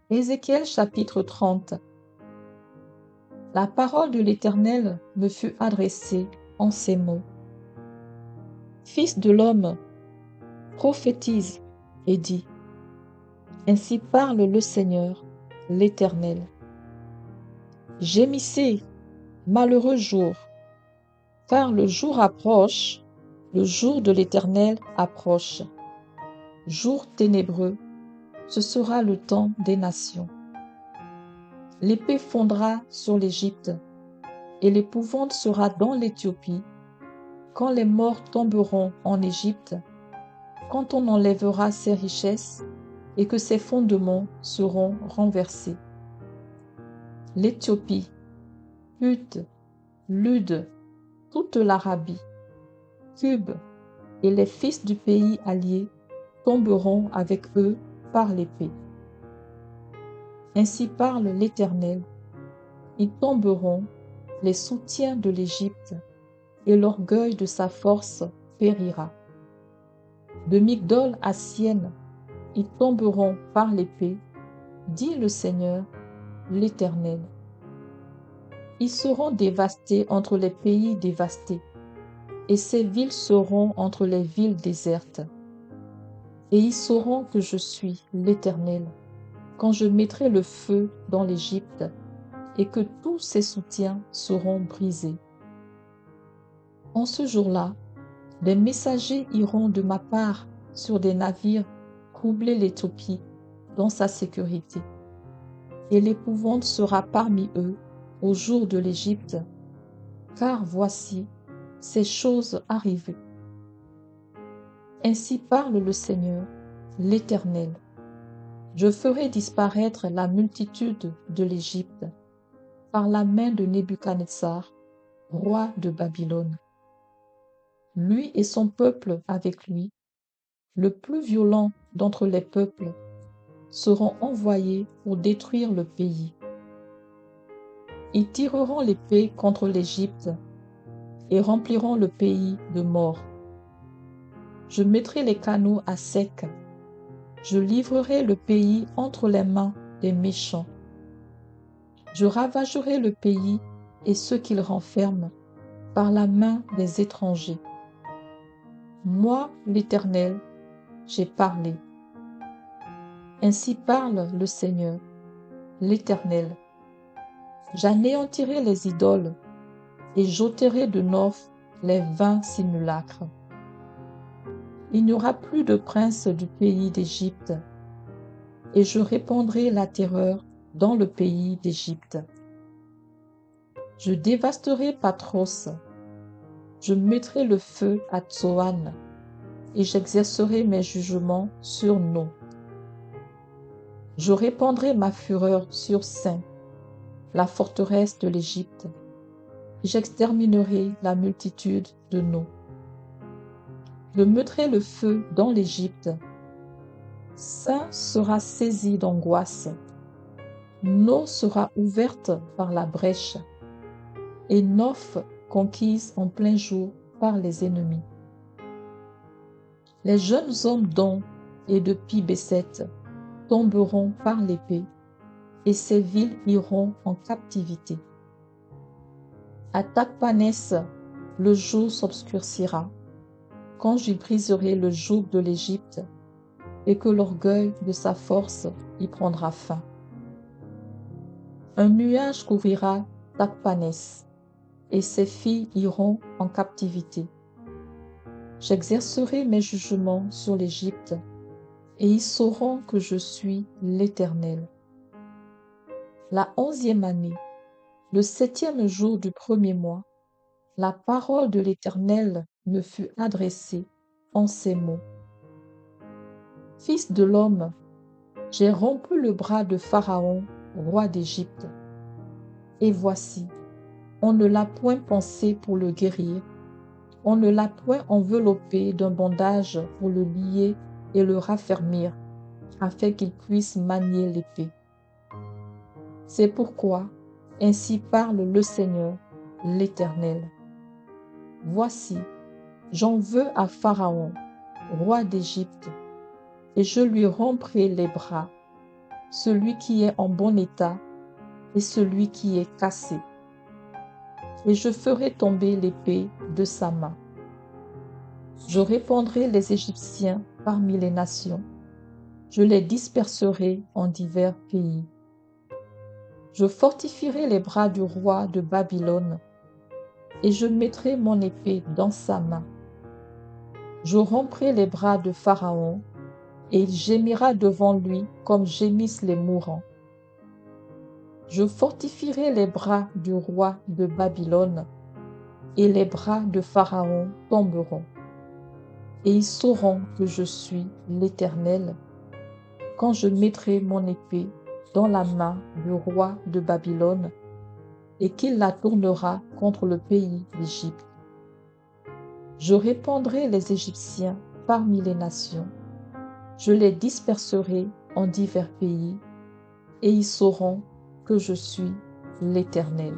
Ézéchiel chapitre 30. La parole de l'Éternel me fut adressée en ces mots. Fils de l'homme, prophétise et dis, ainsi parle le Seigneur, l'Éternel. Gémissez, malheureux jour, car le jour approche, le jour de l'Éternel approche. Jour ténébreux, ce sera le temps des nations. L'épée fondra sur l'Égypte, et l'épouvante sera dans l'Éthiopie, quand les morts tomberont en Égypte, quand on enlèvera ses richesses et que ses fondements seront renversés. L'Éthiopie, Put, Lud, toute l'Arabie, Cube et les fils du pays allié tomberont avec eux par l'épée. Ainsi parle l'Éternel, ils tomberont, les soutiens de l'Égypte, et l'orgueil de sa force périra. De Migdol à Sienne, ils tomberont par l'épée, dit le Seigneur, l'Éternel. Ils seront dévastés entre les pays dévastés, et ces villes seront entre les villes désertes. Et ils sauront que je suis l'Éternel, quand je mettrai le feu dans l'Égypte, et que tous ses soutiens seront brisés. En ce jour-là, des messagers iront de ma part sur des navires troubler l'Éthiopie dans sa sécurité. Et l'épouvante sera parmi eux au jour de l'Égypte, car voici ces choses arrivées. Ainsi parle le Seigneur, l'Éternel. Je ferai disparaître la multitude de l'Égypte par la main de Nebuchadnezzar, roi de Babylone. Lui et son peuple avec lui, le plus violent d'entre les peuples, seront envoyés pour détruire le pays. Ils tireront l'épée contre l'Égypte et rempliront le pays de morts. Je mettrai les canaux à sec. Je livrerai le pays entre les mains des méchants. Je ravagerai le pays et ceux qu'il renferme par la main des étrangers. Moi, l'Éternel, j'ai parlé. Ainsi parle le Seigneur, l'Éternel. J'anéantirai les idoles et j'ôterai de Noph les vains simulacres. Il n'y aura plus de prince du pays d'Égypte, et je répandrai la terreur dans le pays d'Égypte. Je dévasterai Patros, je mettrai le feu à Tsoan, et j'exercerai mes jugements sur No. Je répandrai ma fureur sur Sin, la forteresse de l'Égypte, et j'exterminerai la multitude de No. Je mettrai le feu dans l'Égypte. Sin sera saisi d'angoisse. No sera ouverte par la brèche, et Noph conquise en plein jour par les ennemis. Les jeunes hommes d'On et de Pi-Besset tomberont par l'épée, et ces villes iront en captivité. À Takhpanès, le jour s'obscurcira, quand j'y briserai le joug de l'Égypte, et que l'orgueil de sa force y prendra fin. Un nuage couvrira Takhpanès, et ses filles iront en captivité. J'exercerai mes jugements sur l'Égypte, et ils sauront que je suis l'Éternel. La 11e année, le 7e jour du premier mois, la parole de l'Éternel me fut adressée en ces mots. Fils de l'homme, j'ai rompu le bras de Pharaon, roi d'Égypte. Et voici, on ne l'a point pensé pour le guérir, on ne l'a point enveloppé d'un bandage pour le lier et le raffermir, afin qu'il puisse manier l'épée. C'est pourquoi, ainsi parle le Seigneur, l'Éternel. Voici, j'en veux à Pharaon, roi d'Égypte, et je lui romprai les bras. celui qui est en bon état et celui qui est cassé. Et je ferai tomber l'épée de sa main. Je répandrai les Égyptiens parmi les nations. Je les disperserai en divers pays. Je fortifierai les bras du roi de Babylone, et je mettrai mon épée dans sa main. Je romprai les bras de Pharaon, et il gémira devant lui comme gémissent les mourants. Je fortifierai les bras du roi de Babylone, et les bras de Pharaon tomberont. Et ils sauront que je suis l'Éternel, quand je mettrai mon épée dans la main du roi de Babylone, et qu'il la tournera contre le pays d'Égypte. Je répandrai les Égyptiens parmi les nations, je les disperserai en divers pays, et ils sauront que je suis l'Éternel.